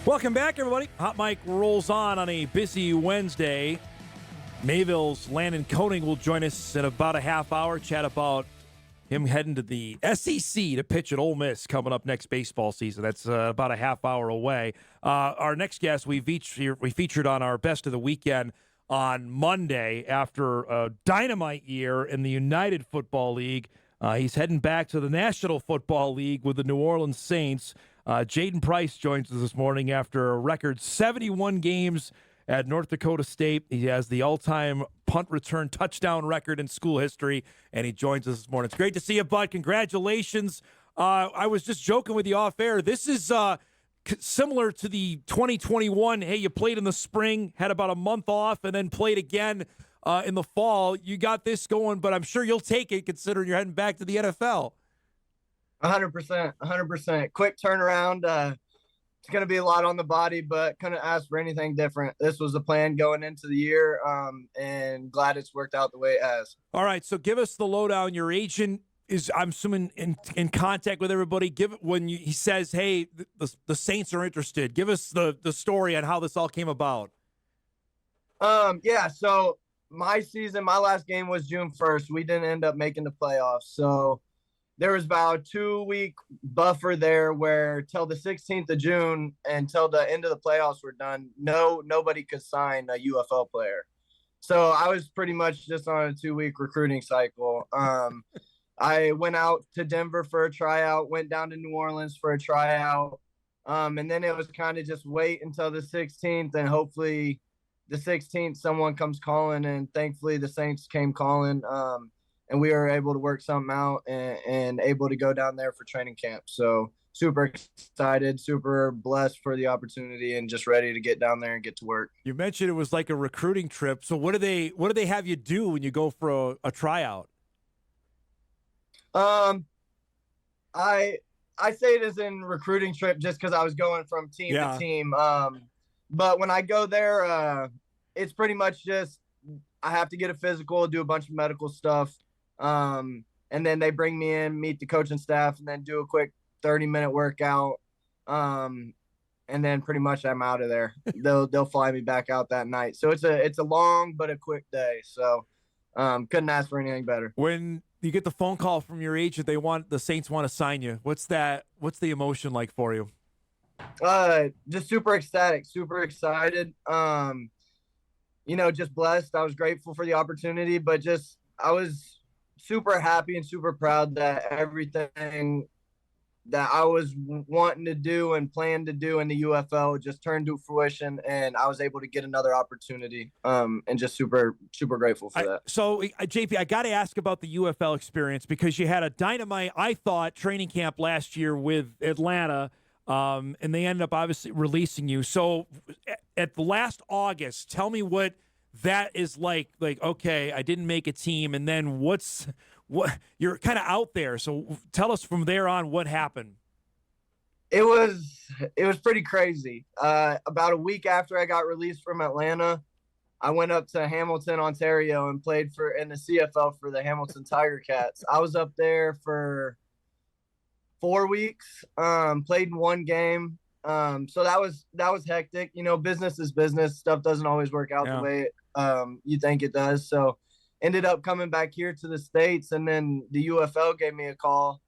Welcome back, everybody. Hot Mic rolls on a busy Wednesday. Mayville's Landon Koenig will join us in about a half hour, chat about him heading to the SEC to pitch at Ole Miss coming up next baseball season. That's about a half hour away. Our next guest we featured on our Best of the Weekend on Monday after a dynamite year in the United Football League. He's heading back to the National Football League with the New Orleans Saints. Jayden Price joins us this morning after a record 71 games at North Dakota State. He has the all-time punt return touchdown record in school history, and he joins us this morning. It's great to see you, bud. Congratulations. I was just joking with you off air. This is similar to the 2021. Hey, you played in the spring, had about a month off, and then played again in the fall. You got this going, but I'm sure you'll take it considering you're heading back to the NFL. 100%. Quick turnaround. It's going to be a lot on the body, but couldn't ask for anything different. This was the plan going into the year, and glad it's worked out the way it has. All right, so give us the lowdown. Your agent is, I'm assuming, in contact with everybody. He says, hey, the Saints are interested. Give us the story on how this all came about. Yeah, so my last game was June 1st. We didn't end up making the playoffs, so there was about a 2-week buffer there where till the 16th of June until the end of the playoffs were done, nobody could sign a UFL player. So I was pretty much just on a 2-week recruiting cycle. I went out to Denver for a tryout, went down to New Orleans for a tryout. And then it was kind of just wait until the 16th, and hopefully the 16th someone comes calling, and thankfully the Saints came calling. And we were able to work something out and able to go down there for training camp. So super excited, super blessed for the opportunity, and just ready to get down there and get to work. You mentioned it was like a recruiting trip. So what do they have you do when you go for a tryout? I say it as in recruiting trip just because I was going from team to team. But when I go there, it's pretty much just I have to get a physical, do a bunch of medical stuff. And then they bring me in, meet the coaching staff, and then do a quick 30-minute workout. And then pretty much I'm out of there. They'll fly me back out that night. So it's a long but a quick day. So couldn't ask for anything better. When you get the phone call from your agent, the Saints want to sign you. What's the emotion like for you? Just super ecstatic, super excited. Just blessed. I was grateful for the opportunity, but I was super happy and super proud that everything that I was wanting to do and planned to do in the UFL just turned to fruition, and I was able to get another opportunity. And just super, super grateful for that. So, JP, I got to ask about the UFL experience because you had a dynamite, I thought, training camp last year with Atlanta, and they ended up obviously releasing you. So, at the last August, tell me what that is like, okay, I didn't make a team, and then what you're kind of out there. So tell us from there on what happened. It was pretty crazy. About a week after I got released from Atlanta, I went up to Hamilton, Ontario, and played in the CFL for the Hamilton Tiger Cats. I was up there for 4 weeks, played in one game. So that was hectic. Business is business. Stuff doesn't always work out the way you think it does. So ended up coming back here to the States, and then the UFL gave me a call,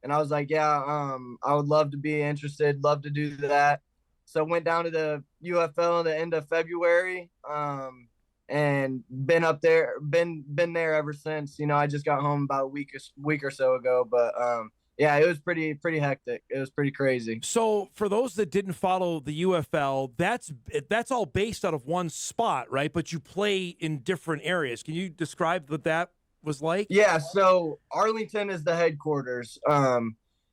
and I was like, I would love to be interested, love to do that. So went down to the UFL at the end of February, and been up there, been there ever since. I just got home about a week or so ago, but yeah, it was pretty hectic. It was pretty crazy. So for those that didn't follow the UFL, that's all based out of one spot, right? But you play in different areas. Can you describe what that was like? Yeah, so Arlington is the headquarters.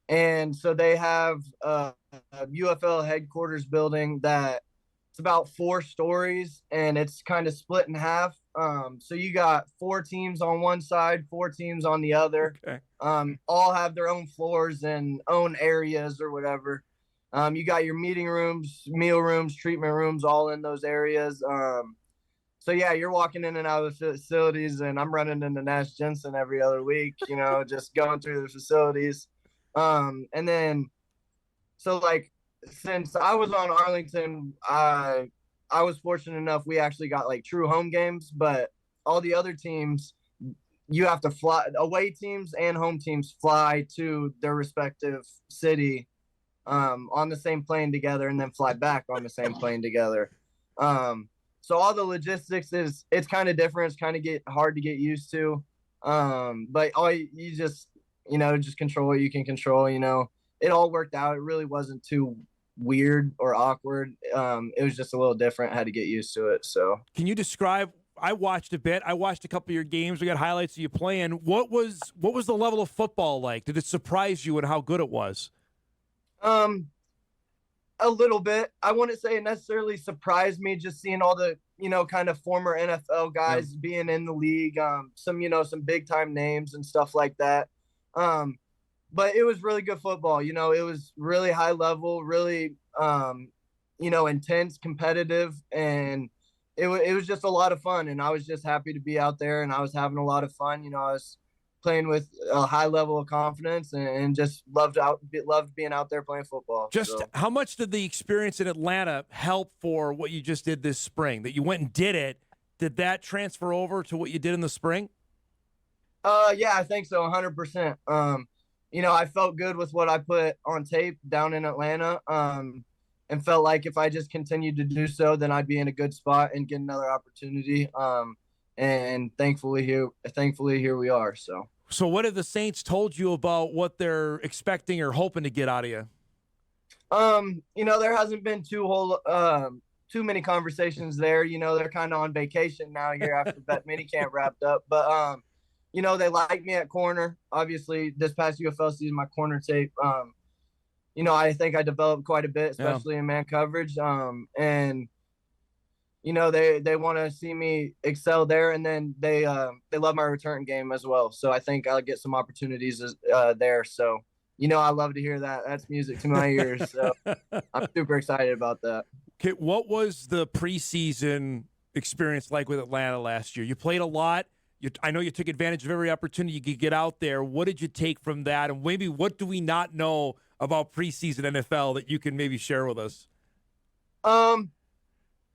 And so they have a UFL headquarters building that it's about 4 stories, and it's kind of split in half. So you got 4 teams on one side, 4 teams on the other. Okay. All have their own floors and own areas or whatever. You got your meeting rooms, meal rooms, treatment rooms, all in those areas. So yeah, you're walking in and out of the facilities, and I'm running into Nash Jensen every other week, just going through the facilities. And then, so like since I was on Arlington, I was fortunate enough we actually got like true home games, but all the other teams you have to fly, away teams and home teams fly to their respective city on the same plane together and then fly back on the same plane together. So all the logistics it's kind of different. It's kind of get hard to get used to. But all you just just control what you can control. It all worked out. It really wasn't too weird or awkward. It was just a little different. I had to get used to it. So can you describe? I watched a bit. I watched a couple of your games. We got highlights of you playing. What was the level of football like? Did it surprise you and how good it was? A little bit. I wouldn't say it necessarily surprised me just seeing all the, kind of former NFL guys being in the league, some big time names and stuff like that. But it was really good football. It was really high level, really, intense, competitive, and it was just a lot of fun. And I was just happy to be out there, and I was having a lot of fun. I was playing with a high level of confidence and just loved being out there playing football. How much did the experience in Atlanta help for what you just did this spring? That you went and did it, did that transfer over to what you did in the spring? Yeah, I think so, 100%. I felt good with what I put on tape down in Atlanta, and felt like if I just continued to do so, then I'd be in a good spot and get another opportunity. And thankfully here we are. So what have the Saints told you about what they're expecting or hoping to get out of you? There hasn't been too many conversations there. They're kind of on vacation now here after that minicamp wrapped up. But they like me at corner. Obviously, this past UFL season, my corner tape. I think I developed quite a bit, especially in man coverage. And they want to see me excel there, and then they love my return game as well. So I think I'll get some opportunities there. So I love to hear that. That's music to my ears. So I'm super excited about that. Okay, what was the preseason experience like with Atlanta last year? You played a lot. I know you took advantage of every opportunity you could get out there. What did you take from that, and maybe what do we not know about preseason NFL that you can maybe share with us?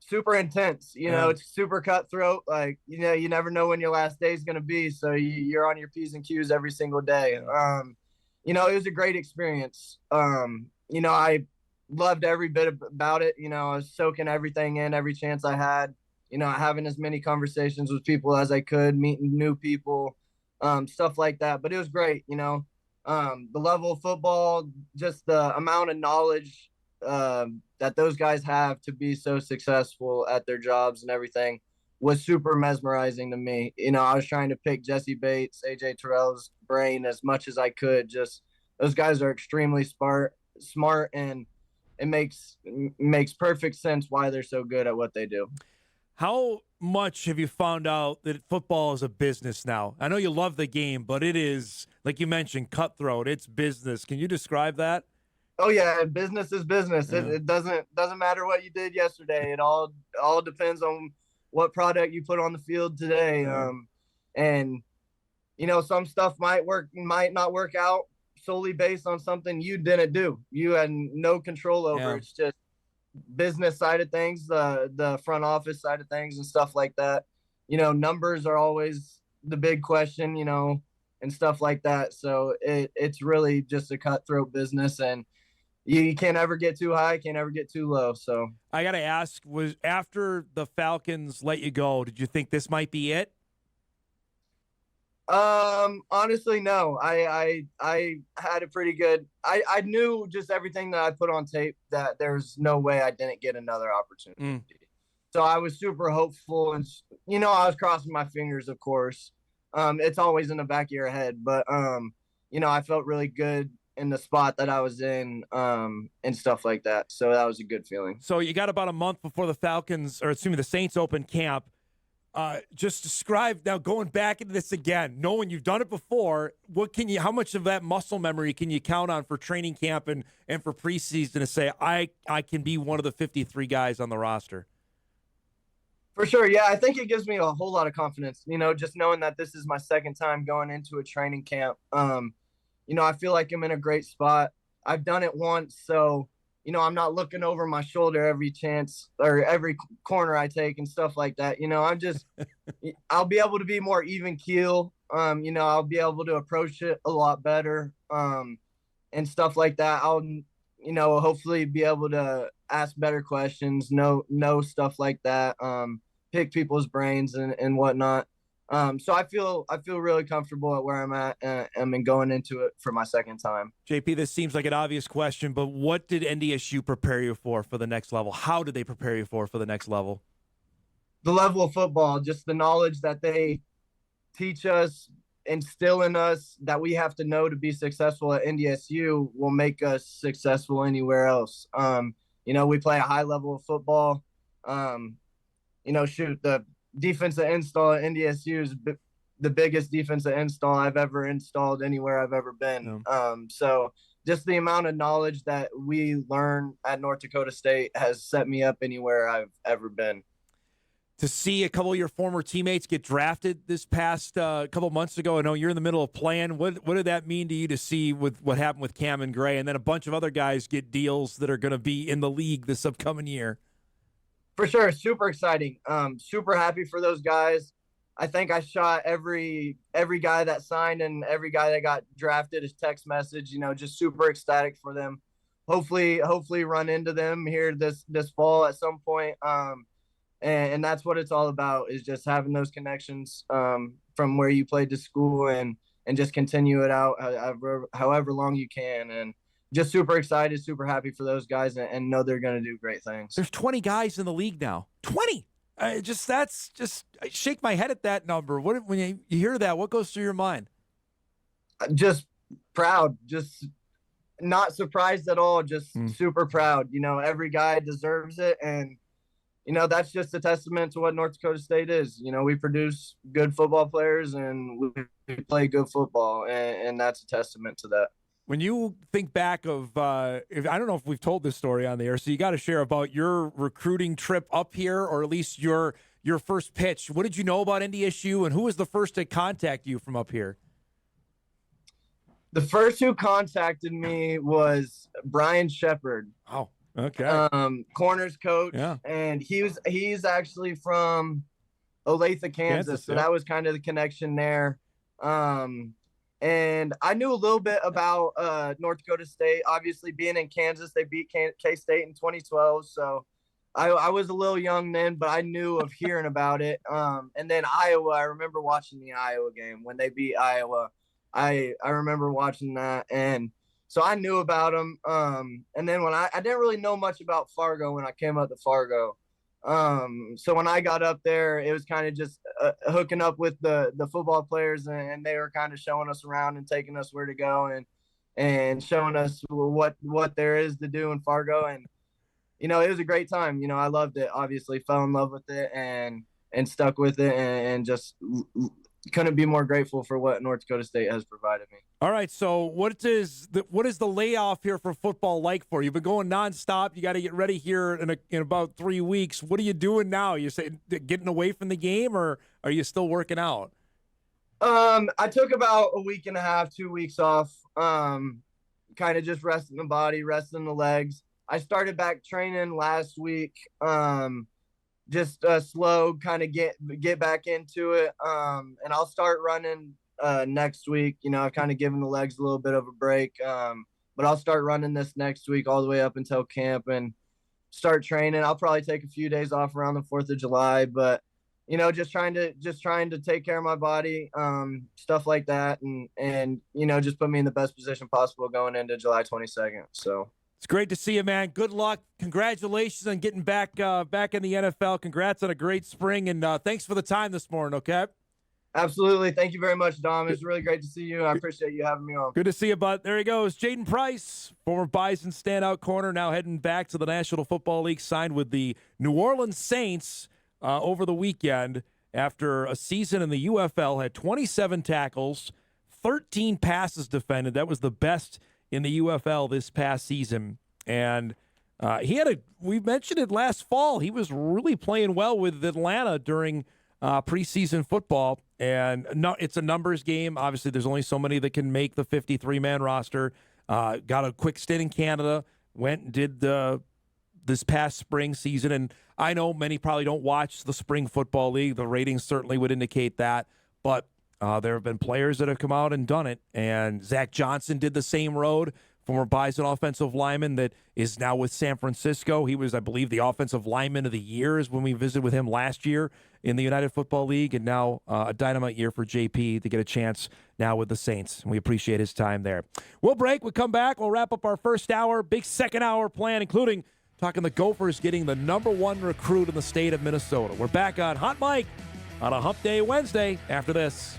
Super intense, it's super cutthroat. Like, you never know when your last day is going to be. So you're on your P's and Q's every single day. It was a great experience. I loved every bit about it. I was soaking everything in every chance I had, having as many conversations with people as I could, meeting new people, stuff like that. But it was great. The level of football, just the amount of knowledge, that those guys have to be so successful at their jobs and everything was super mesmerizing to me. I was trying to pick Jesse Bates, AJ Terrell's brain as much as I could. Just those guys are extremely smart, and it makes perfect sense why they're so good at what they do. How much have you found out that football is a business now? I know you love the game, but it is, like you mentioned, cutthroat. It's business. Can you describe that? Oh yeah, business is business. Yeah. It doesn't matter what you did yesterday. It all depends on what product you put on the field today. Yeah. And some stuff might not work out solely based on something you didn't do. You had no control over. Yeah. It's just business side of things, the front office side of things and stuff like that. Numbers are always the big question, and stuff like that. So it's really just a cutthroat business, and you can't ever get too high, can't ever get too low. So I got to ask, was after the Falcons let you go, did you think this might be it? Honestly, no. I had a pretty good. I knew just everything that I put on tape that there's no way I didn't get another opportunity. So I was super hopeful, and I was crossing my fingers, of course. It's always in the back of your head, but I felt really good in the spot that I was in, and stuff like that. So that was a good feeling. So you got about a month before the Saints open camp. Just describe now, going back into this again, knowing you've done it before, how much of that muscle memory can you count on for training camp and for preseason to say, I can be one of the 53 guys on the roster? For sure. Yeah. I think it gives me a whole lot of confidence, just knowing that this is my second time going into a training camp. I feel like I'm in a great spot. I've done it once. So, I'm not looking over my shoulder every chance or every corner I take and stuff like that. I'll be able to be more even keel. I'll be able to approach it a lot better. And stuff like that. I'll, hopefully be able to ask better questions, know stuff like that, pick people's brains and whatnot. So I feel really comfortable at where I'm at, and going into it for my second time. JP, this seems like an obvious question, but what did NDSU prepare you for the next level? How did they prepare you for the next level? The level of football, just the knowledge that they teach us, instill in us, that we have to know to be successful at NDSU will make us successful anywhere else. We play a high level of football. The defensive install at NDSU is the biggest defensive install I've ever installed anywhere I've ever been. So just the amount of knowledge that we learn at North Dakota State has set me up anywhere I've ever been. To see a couple of your former teammates get drafted this past couple months ago, I know you're in the middle of playing. What did that mean to you to see with what happened with Cam and Gray, and then a bunch of other guys get deals that are going to be in the league this upcoming year? For sure, super exciting. Super happy for those guys. I think I shot every guy that signed and every guy that got drafted a text message. Just super ecstatic for them. Hopefully run into them here this fall at some point. And that's what it's all about, is just having those connections from where you played to school and just continue it out however long you can. And just super excited, super happy for those guys, and know they're going to do great things. There's 20 guys in the league now. 20! I shake my head at that number. When you hear that, what goes through your mind? Just proud, just not surprised at all, just super proud. Every guy deserves it, and that's just a testament to what North Dakota State is. We produce good football players and we play good football, and that's a testament to that. When you think back of, I don't know if we've told this story on the air, so you got to share about your recruiting trip up here, or at least your first pitch. What did you know about NDSU, and who was the first to contact you from up here? The first who contacted me was Brian Shepard. Oh. Okay. Corners coach. Yeah. And he's actually from Olathe, Kansas. So that was kind of the connection there. And I knew a little bit about North Dakota State. Obviously, being in Kansas, they beat K-State in 2012. So I was a little young then, but I knew of hearing about it. And then Iowa, I remember watching the Iowa game when they beat Iowa. I remember watching that, and so I knew about them. And then when I didn't really know much about Fargo when I came up to Fargo. So when I got up there, it was kind of just hooking up with the football players, and they were kind of showing us around and taking us where to go and showing us what there is to do in Fargo. And, it was a great time. I loved it, obviously fell in love with it and stuck with it, and just couldn't be more grateful for what North Dakota State has provided me. All right, so what is the layoff here for football like for you? You've been going nonstop. You got to get ready here in about 3 weeks. What are you doing now? You say getting away from the game, or are you still working out? I took about a week and a half, 2 weeks off. Kind of just resting the body, resting the legs. I started back training last week. Just slow, kind of get back into it. And I'll start running next week. I've kind of given the legs a little bit of a break. But I'll start running this next week all the way up until camp and start training. I'll probably take a few days off around the 4th of July, but just trying to take care of my body, stuff like that, and just put me in the best position possible going into July 22nd. So it's great to see you, man. Good luck. Congratulations on getting back in the NFL. Congrats on a great spring, and thanks for the time this morning, okay? Absolutely. Thank you very much, Dom. It's really great to see you. I appreciate you having me on. Good to see you, bud. There he goes. Jayden Price, former Bison standout corner, now heading back to the National Football League, signed with the New Orleans Saints over the weekend after a season in the UFL, had 27 tackles, 13 passes defended. That was the best in the UFL this past season. And we mentioned it last fall, he was really playing well with Atlanta during preseason football. And no, it's a numbers game. Obviously, there's only so many that can make the 53-man roster. Got a quick stint in Canada, went and did this past spring season. And I know many probably don't watch the spring football league. The ratings certainly would indicate that. But there have been players that have come out and done it. And Zach Johnson did the same road, former Bison offensive lineman that is now with San Francisco. He was, I believe, the offensive lineman of the year when we visited with him last year in the United Football League. And now a dynamite year for JP to get a chance now with the Saints. And we appreciate his time there. We'll break. We'll come back. We'll wrap up our first hour, big second hour plan, including talking the Gophers getting the #1 recruit in the state of Minnesota. We're back on Hot Mike on a Hump Day Wednesday after this.